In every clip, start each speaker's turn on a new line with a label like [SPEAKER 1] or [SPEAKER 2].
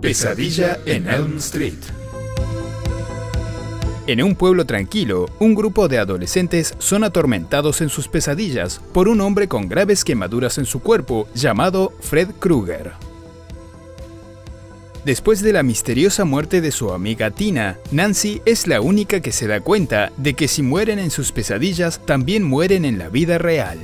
[SPEAKER 1] Pesadilla en Elm Street.
[SPEAKER 2] En un pueblo tranquilo, un grupo de adolescentes son atormentados en sus pesadillas por un hombre con graves quemaduras en su cuerpo llamado Fred Krueger. Después de la misteriosa muerte de su amiga Tina, Nancy es la única que se da cuenta de que si mueren en sus pesadillas, también mueren en la vida real.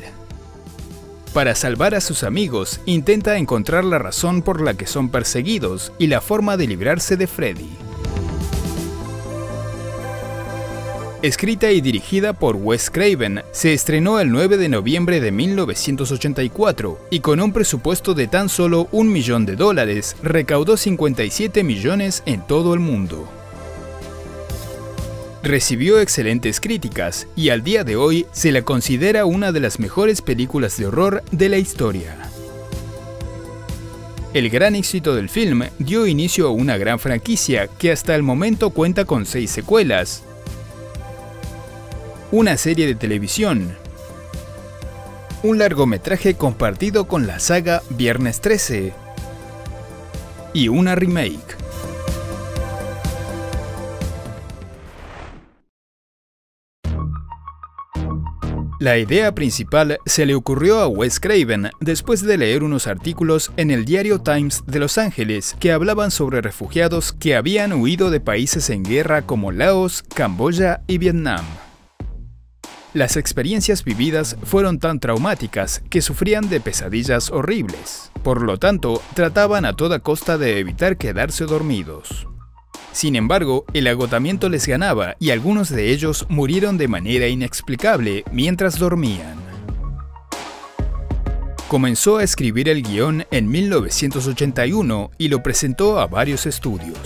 [SPEAKER 2] Para salvar a sus amigos, intenta encontrar la razón por la que son perseguidos y la forma de librarse de Freddy. Escrita y dirigida por Wes Craven, se estrenó el 9 de noviembre de 1984 y con un presupuesto de tan solo $1 millón, recaudó 57 millones en todo el mundo. Recibió excelentes críticas y al día de hoy se la considera una de las mejores películas de horror de la historia. El gran éxito del film dio inicio a una gran franquicia que hasta el momento cuenta con 6 secuelas, una serie de televisión, un largometraje compartido con la saga Viernes 13 y una remake. La idea principal se le ocurrió a Wes Craven después de leer unos artículos en el diario Times de Los Ángeles que hablaban sobre refugiados que habían huido de países en guerra como Laos, Camboya y Vietnam. Las experiencias vividas fueron tan traumáticas que sufrían de pesadillas horribles. Por lo tanto, trataban a toda costa de evitar quedarse dormidos. Sin embargo, el agotamiento les ganaba y algunos de ellos murieron de manera inexplicable mientras dormían. Comenzó a escribir el guión en 1981 y lo presentó a varios estudios.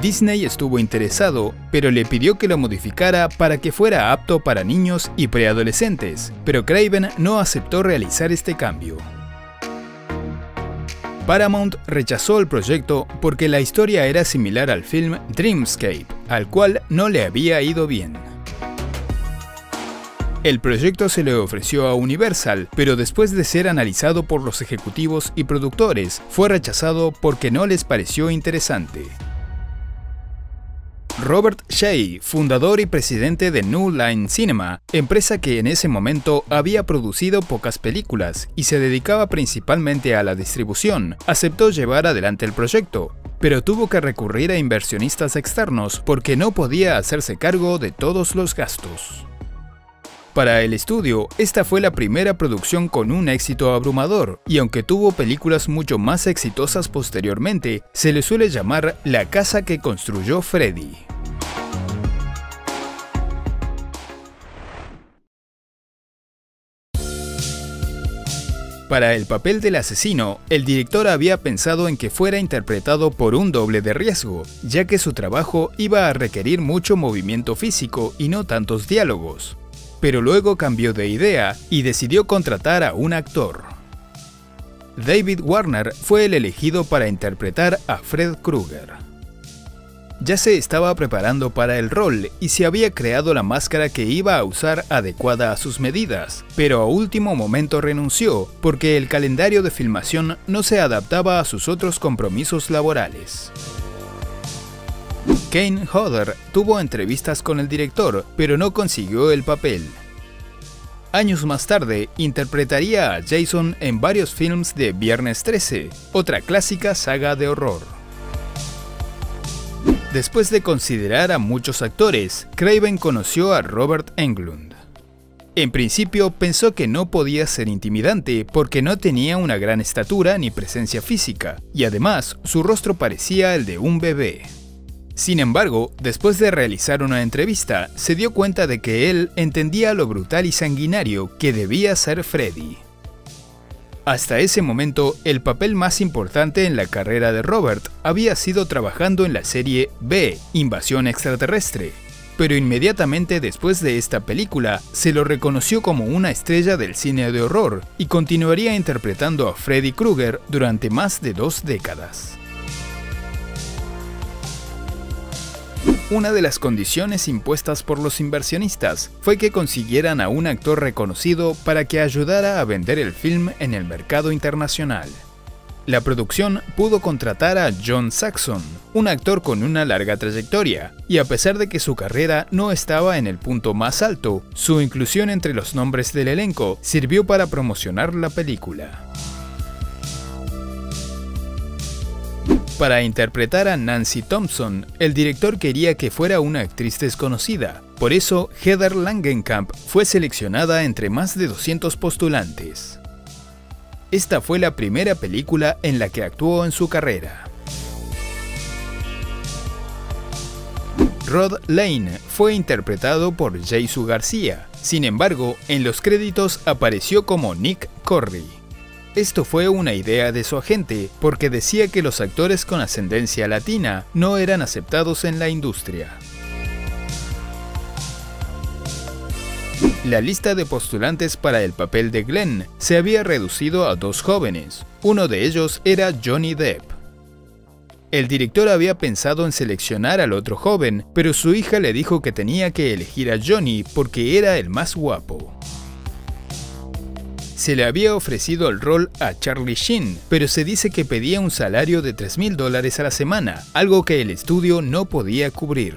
[SPEAKER 2] Disney estuvo interesado, pero le pidió que lo modificara para que fuera apto para niños y preadolescentes, pero Craven no aceptó realizar este cambio. Paramount rechazó el proyecto porque la historia era similar al film Dreamscape, al cual no le había ido bien. El proyecto se le ofreció a Universal, pero después de ser analizado por los ejecutivos y productores, fue rechazado porque no les pareció interesante. Robert Shaye, fundador y presidente de New Line Cinema, empresa que en ese momento había producido pocas películas y se dedicaba principalmente a la distribución, aceptó llevar adelante el proyecto, pero tuvo que recurrir a inversionistas externos porque no podía hacerse cargo de todos los gastos. Para el estudio, esta fue la primera producción con un éxito abrumador, y aunque tuvo películas mucho más exitosas posteriormente, se le suele llamar la casa que construyó Freddy. Para el papel del asesino, el director había pensado en que fuera interpretado por un doble de riesgo, ya que su trabajo iba a requerir mucho movimiento físico y no tantos diálogos. Pero luego cambió de idea y decidió contratar a un actor. David Warner fue el elegido para interpretar a Fred Krueger. Ya se estaba preparando para el rol y se había creado la máscara que iba a usar adecuada a sus medidas, pero a último momento renunció porque el calendario de filmación no se adaptaba a sus otros compromisos laborales. Kane Hodder tuvo entrevistas con el director, pero no consiguió el papel. Años más tarde, interpretaría a Jason en varios films de Viernes 13, otra clásica saga de horror. Después de considerar a muchos actores, Craven conoció a Robert Englund. En principio pensó que no podía ser intimidante porque no tenía una gran estatura ni presencia física, y además su rostro parecía el de un bebé. Sin embargo, después de realizar una entrevista, se dio cuenta de que él entendía lo brutal y sanguinario que debía ser Freddy. Hasta ese momento, el papel más importante en la carrera de Robert había sido trabajando en la serie B, Invasión Extraterrestre, pero inmediatamente después de esta película, se lo reconoció como una estrella del cine de horror y continuaría interpretando a Freddy Krueger durante más de 2 décadas. Una de las condiciones impuestas por los inversionistas fue que consiguieran a un actor reconocido para que ayudara a vender el film en el mercado internacional. La producción pudo contratar a John Saxon, un actor con una larga trayectoria, y a pesar de que su carrera no estaba en el punto más alto, su inclusión entre los nombres del elenco sirvió para promocionar la película. Para interpretar a Nancy Thompson, el director quería que fuera una actriz desconocida. Por eso, Heather Langenkamp fue seleccionada entre más de 200 postulantes. Esta fue la primera película en la que actuó en su carrera. Rod Lane fue interpretado por Jaisu García. Sin embargo, en los créditos apareció como Nick Corri. Esto fue una idea de su agente, porque decía que los actores con ascendencia latina no eran aceptados en la industria. La lista de postulantes para el papel de Glenn se había reducido a 2 jóvenes. Uno de ellos era Johnny Depp. El director había pensado en seleccionar al otro joven, pero su hija le dijo que tenía que elegir a Johnny porque era el más guapo. Se le había ofrecido el rol a Charlie Sheen, pero se dice que pedía un salario de $3,000 a la semana, algo que el estudio no podía cubrir.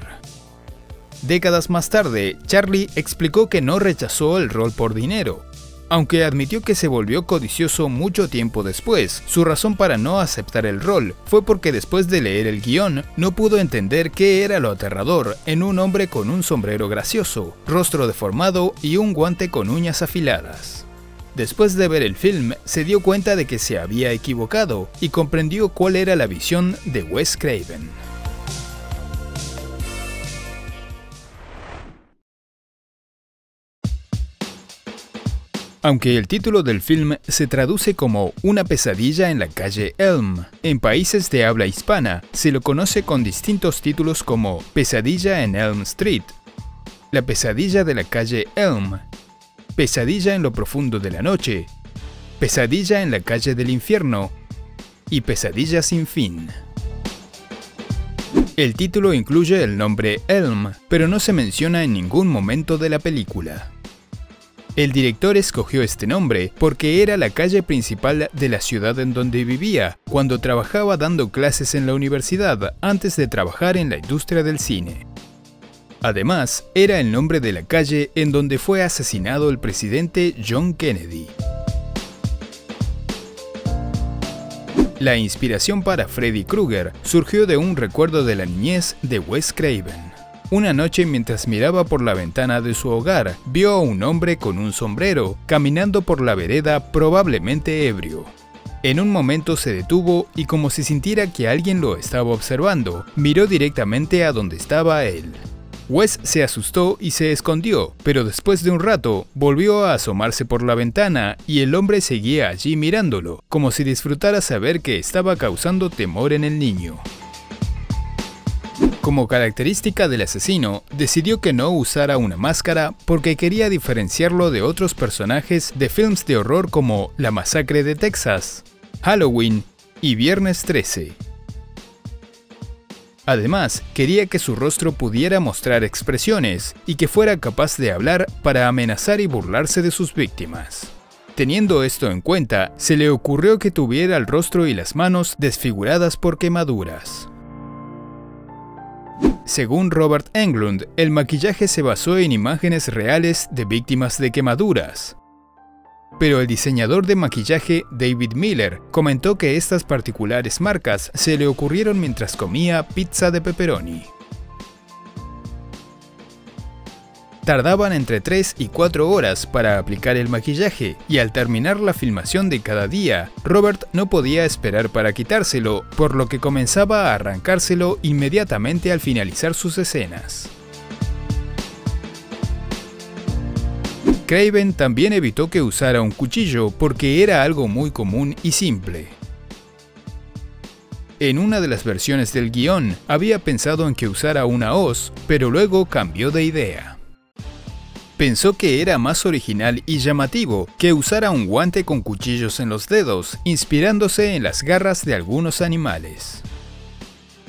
[SPEAKER 2] Décadas más tarde, Charlie explicó que no rechazó el rol por dinero. Aunque admitió que se volvió codicioso mucho tiempo después, su razón para no aceptar el rol fue porque después de leer el guión, no pudo entender qué era lo aterrador en un hombre con un sombrero gracioso, rostro deformado y un guante con uñas afiladas. Después de ver el film, se dio cuenta de que se había equivocado y comprendió cuál era la visión de Wes Craven. Aunque el título del film se traduce como Una pesadilla en la calle Elm, en países de habla hispana se lo conoce con distintos títulos como Pesadilla en Elm Street, La pesadilla de la calle Elm, Pesadilla en lo profundo de la noche, Pesadilla en la calle del infierno y Pesadilla sin fin. El título incluye el nombre Elm, pero no se menciona en ningún momento de la película. El director escogió este nombre porque era la calle principal de la ciudad en donde vivía, cuando trabajaba dando clases en la universidad antes de trabajar en la industria del cine. Además, era el nombre de la calle en donde fue asesinado el presidente John Kennedy. La inspiración para Freddy Krueger surgió de un recuerdo de la niñez de Wes Craven. Una noche, mientras miraba por la ventana de su hogar, vio a un hombre con un sombrero caminando por la vereda, probablemente ebrio. En un momento se detuvo y, como si sintiera que alguien lo estaba observando, miró directamente a donde estaba él. Wes se asustó y se escondió, pero después de un rato volvió a asomarse por la ventana y el hombre seguía allí mirándolo, como si disfrutara saber que estaba causando temor en el niño. Como característica del asesino, decidió que no usara una máscara porque quería diferenciarlo de otros personajes de films de horror como La Masacre de Texas, Halloween y Viernes 13. Además, quería que su rostro pudiera mostrar expresiones y que fuera capaz de hablar para amenazar y burlarse de sus víctimas. Teniendo esto en cuenta, se le ocurrió que tuviera el rostro y las manos desfiguradas por quemaduras. Según Robert Englund, el maquillaje se basó en imágenes reales de víctimas de quemaduras. Pero el diseñador de maquillaje David Miller comentó que estas particulares marcas se le ocurrieron mientras comía pizza de pepperoni. Tardaban entre 3 y 4 horas para aplicar el maquillaje, y al terminar la filmación de cada día, Robert no podía esperar para quitárselo, por lo que comenzaba a arrancárselo inmediatamente al finalizar sus escenas. Craven también evitó que usara un cuchillo porque era algo muy común y simple. En una de las versiones del guión, había pensado en que usara una hoz, pero luego cambió de idea. Pensó que era más original y llamativo que usara un guante con cuchillos en los dedos, inspirándose en las garras de algunos animales.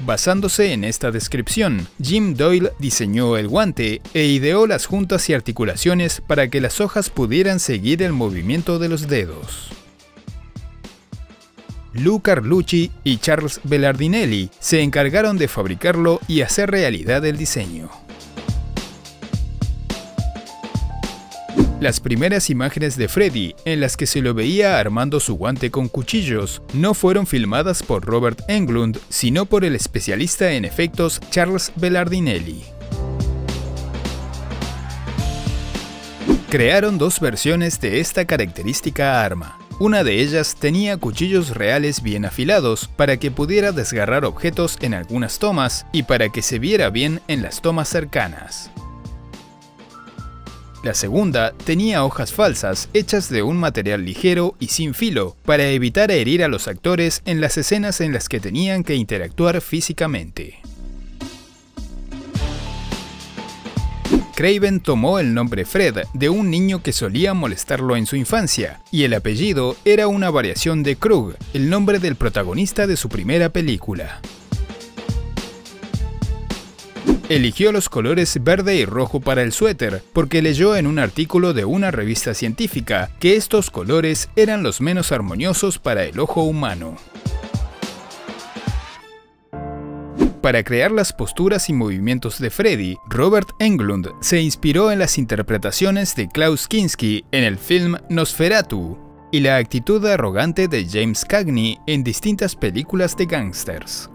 [SPEAKER 2] Basándose en esta descripción, Jim Doyle diseñó el guante e ideó las juntas y articulaciones para que las hojas pudieran seguir el movimiento de los dedos. Lou Carlucci y Charles Belardinelli se encargaron de fabricarlo y hacer realidad el diseño. Las primeras imágenes de Freddy, en las que se lo veía armando su guante con cuchillos, no fueron filmadas por Robert Englund, sino por el especialista en efectos Charles Belardinelli. Crearon dos versiones de esta característica arma. Una de ellas tenía cuchillos reales bien afilados para que pudiera desgarrar objetos en algunas tomas y para que se viera bien en las tomas cercanas. La segunda tenía hojas falsas hechas de un material ligero y sin filo para evitar herir a los actores en las escenas en las que tenían que interactuar físicamente. Craven tomó el nombre Fred de un niño que solía molestarlo en su infancia, y el apellido era una variación de Krug, el nombre del protagonista de su primera película. Eligió los colores verde y rojo para el suéter porque leyó en un artículo de una revista científica que estos colores eran los menos armoniosos para el ojo humano. Para crear las posturas y movimientos de Freddy, Robert Englund se inspiró en las interpretaciones de Klaus Kinski en el film Nosferatu y la actitud arrogante de James Cagney en distintas películas de gángsters.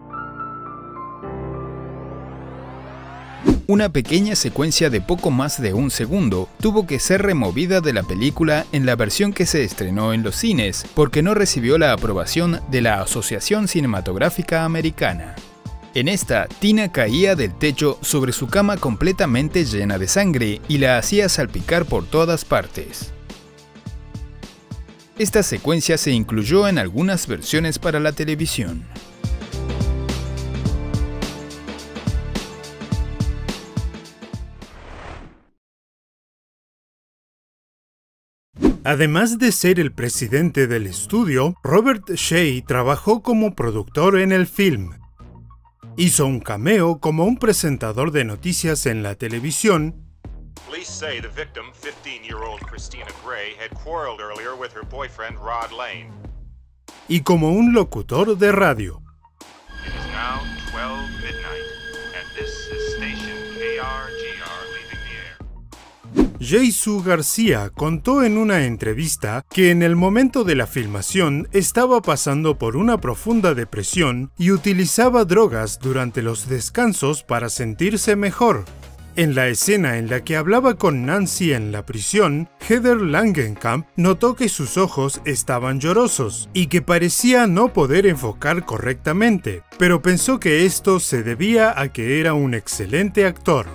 [SPEAKER 2] Una pequeña secuencia de poco más de un segundo tuvo que ser removida de la película en la versión que se estrenó en los cines porque no recibió la aprobación de la Asociación Cinematográfica Americana. En esta, Tina caía del techo sobre su cama completamente llena de sangre y la hacía salpicar por todas partes. Esta secuencia se incluyó en algunas versiones para la televisión.
[SPEAKER 3] Además de ser el presidente del estudio, Robert Shaye trabajó como productor en el film. Hizo un cameo como un presentador de noticias en la televisión.
[SPEAKER 4] Police say the victim, 15-year-old Christina Gray, had quarreled earlier with her boyfriend Rod Lane.
[SPEAKER 3] Y como un locutor de radio.
[SPEAKER 4] It is now 12 midnight, and this is station KRGR leaving the air.
[SPEAKER 3] Jesús García contó en una entrevista que en el momento de la filmación estaba pasando por una profunda depresión y utilizaba drogas durante los descansos para sentirse mejor. En la escena en la que hablaba con Nancy en la prisión, Heather Langenkamp notó que sus ojos estaban llorosos y que parecía no poder enfocar correctamente, pero pensó que esto se debía a que era un excelente actor.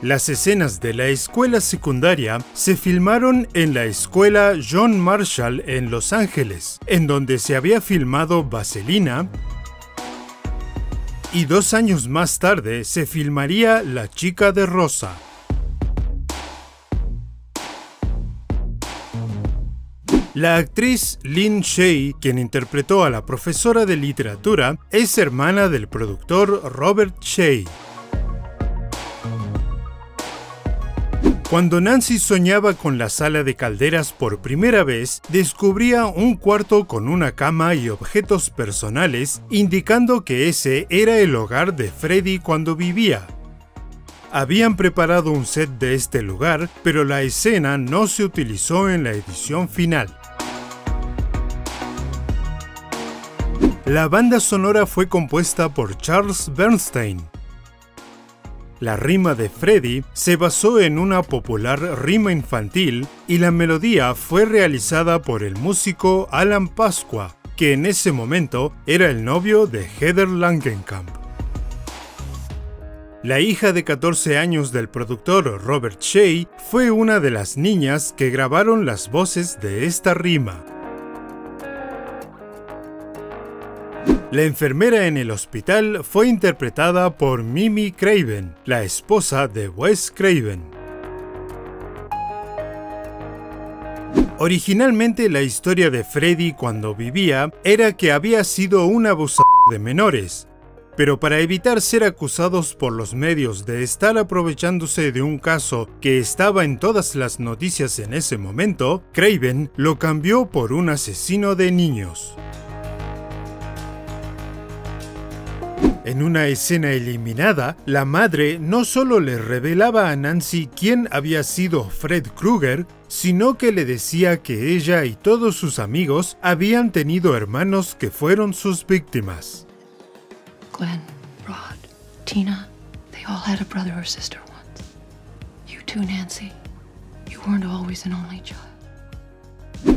[SPEAKER 3] Las escenas de la escuela secundaria se filmaron en la escuela John Marshall en Los Ángeles, en donde se había filmado Vaselina, y 2 años más tarde se filmaría La chica de rosa. La actriz Lynn Shay, quien interpretó a la profesora de literatura, es hermana del productor Robert Shaye. Cuando Nancy soñaba con la sala de calderas por primera vez, descubría un cuarto con una cama y objetos personales, indicando que ese era el hogar de Freddy cuando vivía. Habían preparado un set de este lugar, pero la escena no se utilizó en la edición final. La banda sonora fue compuesta por Charles Bernstein. La rima de Freddy se basó en una popular rima infantil y la melodía fue realizada por el músico Alan Pasqua, que en ese momento era el novio de Heather Langenkamp. La hija de 14 años del productor Robert Shaye fue una de las niñas que grabaron las voces de esta rima. La enfermera en el hospital fue interpretada por Mimi Craven, la esposa de Wes Craven. Originalmente la historia de Freddy cuando vivía era que había sido un abusador de menores, Pero para evitar ser acusados por los medios de estar aprovechándose de un caso que estaba en todas las noticias en ese momento, Craven lo cambió por un asesino de niños. En una escena eliminada, la madre no solo le revelaba a Nancy quién había sido Fred Krueger, sino que le decía que ella y todos sus amigos habían tenido hermanos que fueron sus víctimas.
[SPEAKER 5] Glenn, Rod, Tina, they all had a brother or sister once. You too, Nancy. You weren't always an only child.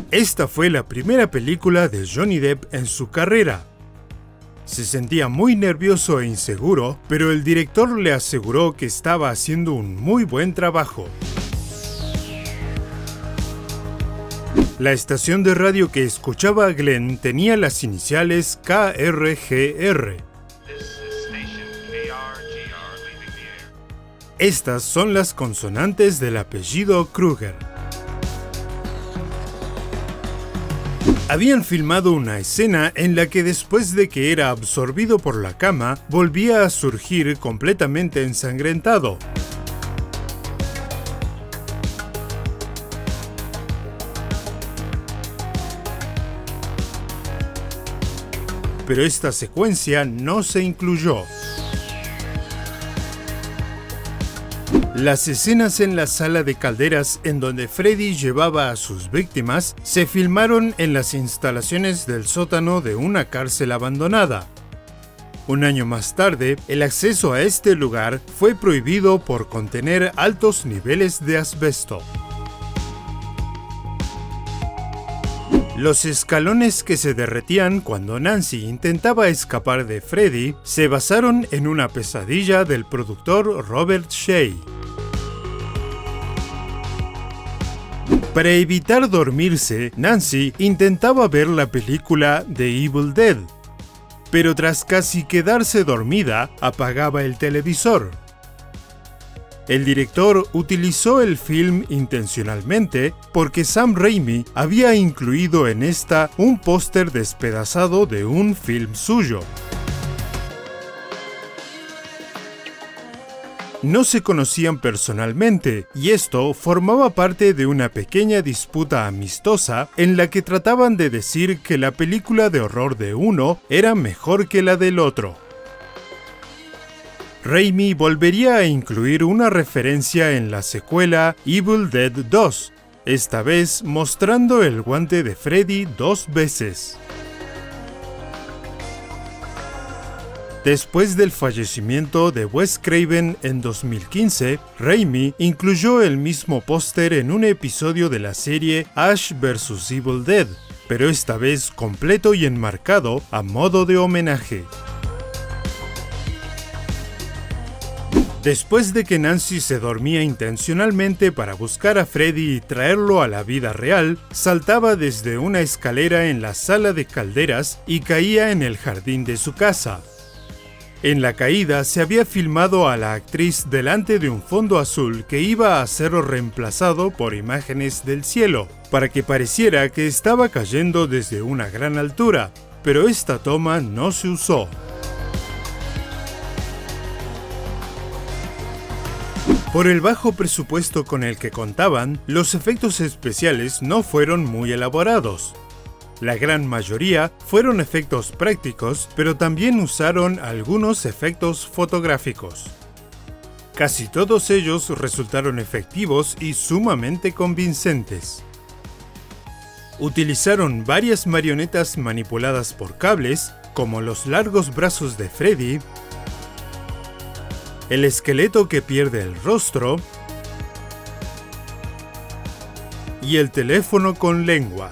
[SPEAKER 3] Esta fue la primera película de Johnny Depp en su carrera. Se sentía muy nervioso e inseguro, pero el director le aseguró que estaba haciendo un muy buen trabajo. La estación de radio que escuchaba a Glenn tenía las iniciales KRGR. Estas son las consonantes del apellido Krueger. Habían filmado una escena en la que después de que era absorbido por la cama, volvía a surgir completamente ensangrentado. Pero esta secuencia no se incluyó. Las escenas en la sala de calderas en donde Freddy llevaba a sus víctimas se filmaron en las instalaciones del sótano de una cárcel abandonada. Un año más tarde, el acceso a este lugar fue prohibido por contener altos niveles de asbesto. Los escalones que se derretían cuando Nancy intentaba escapar de Freddy se basaron en una pesadilla del productor Robert Shea. Para evitar dormirse, Nancy intentaba ver la película The Evil Dead, pero tras casi quedarse dormida, apagaba el televisor. El director utilizó el film intencionalmente porque Sam Raimi había incluido en esta un póster despedazado de un film suyo. No se conocían personalmente, y esto formaba parte de una pequeña disputa amistosa en la que trataban de decir que la película de horror de uno era mejor que la del otro. Raimi volvería a incluir una referencia en la secuela Evil Dead 2, esta vez mostrando el guante de Freddy 2 veces. Después del fallecimiento de Wes Craven en 2015, Raimi incluyó el mismo póster en un episodio de la serie Ash vs. Evil Dead, pero esta vez completo y enmarcado a modo de homenaje. Después de que Nancy se dormía intencionalmente para buscar a Freddy y traerlo a la vida real, saltaba desde una escalera en la sala de calderas y caía en el jardín de su casa. En la caída se había filmado a la actriz delante de un fondo azul que iba a ser reemplazado por imágenes del cielo, para que pareciera que estaba cayendo desde una gran altura, pero esta toma no se usó. Por el bajo presupuesto con el que contaban, los efectos especiales no fueron muy elaborados. La gran mayoría fueron efectos prácticos, pero también usaron algunos efectos fotográficos. Casi todos ellos resultaron efectivos y sumamente convincentes. Utilizaron varias marionetas manipuladas por cables, como los largos brazos de Freddy, el esqueleto que pierde el rostro y el teléfono con lengua.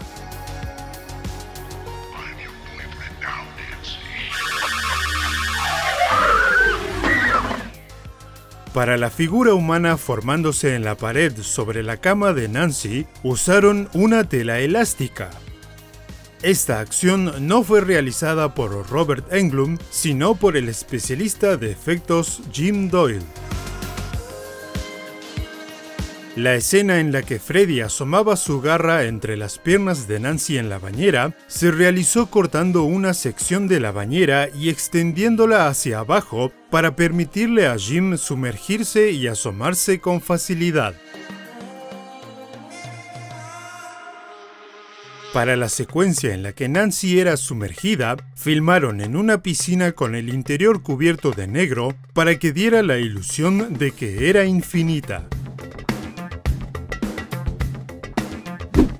[SPEAKER 3] Para la figura humana formándose en la pared sobre la cama de Nancy, usaron una tela elástica. Esta acción no fue realizada por Robert Englund, sino por el especialista de efectos Jim Doyle. La escena en la que Freddy asomaba su garra entre las piernas de Nancy en la bañera se realizó cortando una sección de la bañera y extendiéndola hacia abajo para permitirle a Jim sumergirse y asomarse con facilidad. Para la secuencia en la que Nancy era sumergida, filmaron en una piscina con el interior cubierto de negro para que diera la ilusión de que era infinita.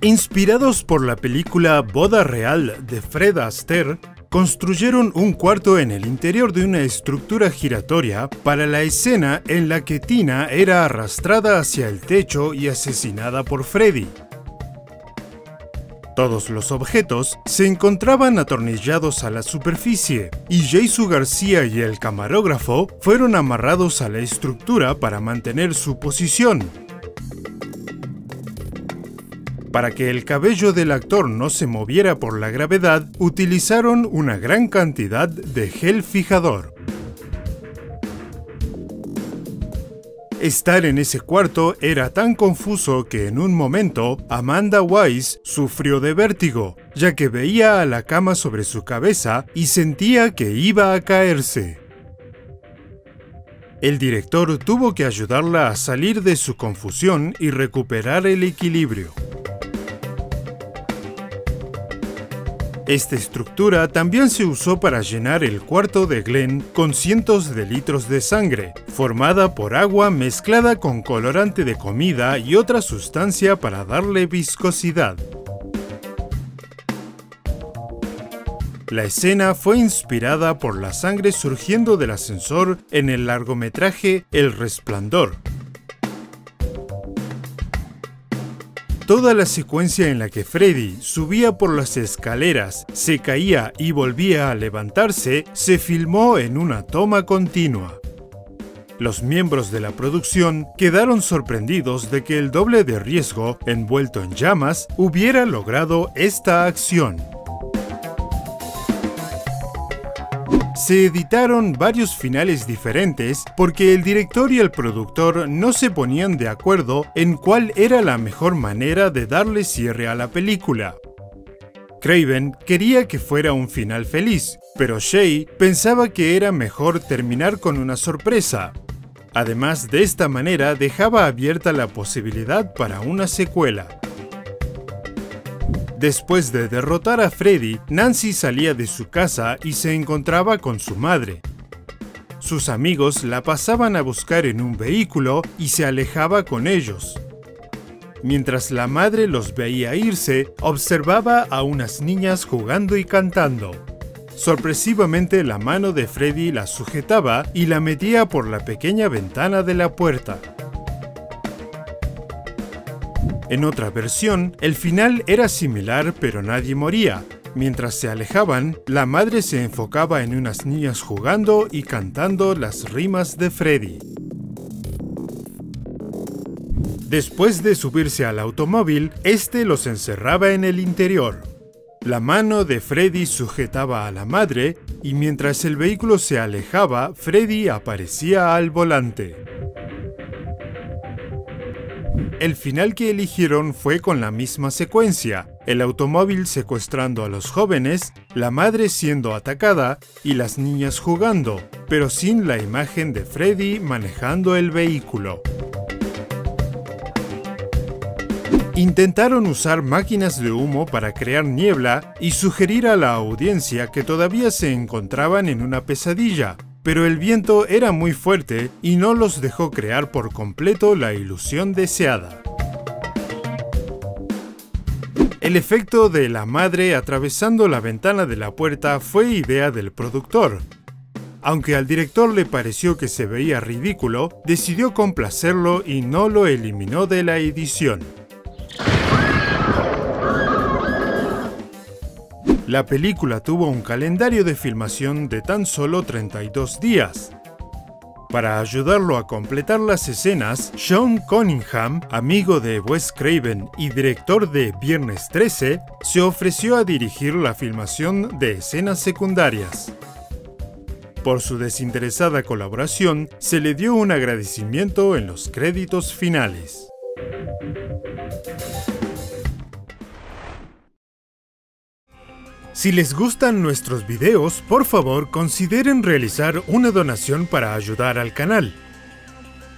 [SPEAKER 3] Inspirados por la película Boda Real de Fred Astaire, construyeron un cuarto en el interior de una estructura giratoria para la escena en la que Tina era arrastrada hacia el techo y asesinada por Freddy. Todos los objetos se encontraban atornillados a la superficie y Jesús García y el camarógrafo fueron amarrados a la estructura para mantener su posición. Para que el cabello del actor no se moviera por la gravedad, utilizaron una gran cantidad de gel fijador. Estar en ese cuarto era tan confuso que en un momento Amanda Wise sufrió de vértigo, ya que veía a la cama sobre su cabeza y sentía que iba a caerse. El director tuvo que ayudarla a salir de su confusión y recuperar el equilibrio. Esta estructura también se usó para llenar el cuarto de Glenn con cientos de litros de sangre, formada por agua mezclada con colorante de comida y otra sustancia para darle viscosidad. La escena fue inspirada por la sangre surgiendo del ascensor en el largometraje El Resplandor. Toda la secuencia en la que Freddy subía por las escaleras, se caía y volvía a levantarse, se filmó en una toma continua. Los miembros de la producción quedaron sorprendidos de que el doble de riesgo, envuelto en llamas, hubiera logrado esta acción. Se editaron varios finales diferentes porque el director y el productor no se ponían de acuerdo en cuál era la mejor manera de darle cierre a la película. Craven quería que fuera un final feliz, pero Shay pensaba que era mejor terminar con una sorpresa. Además, de esta manera dejaba abierta la posibilidad para una secuela. Después de derrotar a Freddy, Nancy salía de su casa y se encontraba con su madre. Sus amigos la pasaban a buscar en un vehículo y se alejaba con ellos. Mientras la madre los veía irse, observaba a unas niñas jugando y cantando. Sorpresivamente, la mano de Freddy la sujetaba y la metía por la pequeña ventana de la puerta. En otra versión, el final era similar, pero nadie moría. Mientras se alejaban, la madre se enfocaba en unas niñas jugando y cantando las rimas de Freddy. Después de subirse al automóvil, este los encerraba en el interior. La mano de Freddy sujetaba a la madre y mientras el vehículo se alejaba, Freddy aparecía al volante. El final que eligieron fue con la misma secuencia, el automóvil secuestrando a los jóvenes, la madre siendo atacada y las niñas jugando, pero sin la imagen de Freddy manejando el vehículo. Intentaron usar máquinas de humo para crear niebla y sugerir a la audiencia que todavía se encontraban en una pesadilla, pero el viento era muy fuerte y no los dejó crear por completo la ilusión deseada. El efecto de la madre atravesando la ventana de la puerta fue idea del productor. Aunque al director le pareció que se veía ridículo, decidió complacerlo y no lo eliminó de la edición. La película tuvo un calendario de filmación de tan solo 32 días. Para ayudarlo a completar las escenas, Sean Cunningham, amigo de Wes Craven y director de Viernes 13, se ofreció a dirigir la filmación de escenas secundarias. Por su desinteresada colaboración, se le dio un agradecimiento en los créditos finales. Si les gustan nuestros videos, por favor consideren realizar una donación para ayudar al canal.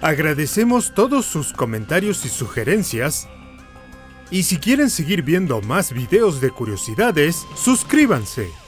[SPEAKER 3] Agradecemos todos sus comentarios y sugerencias. Y si quieren seguir viendo más videos de curiosidades, suscríbanse.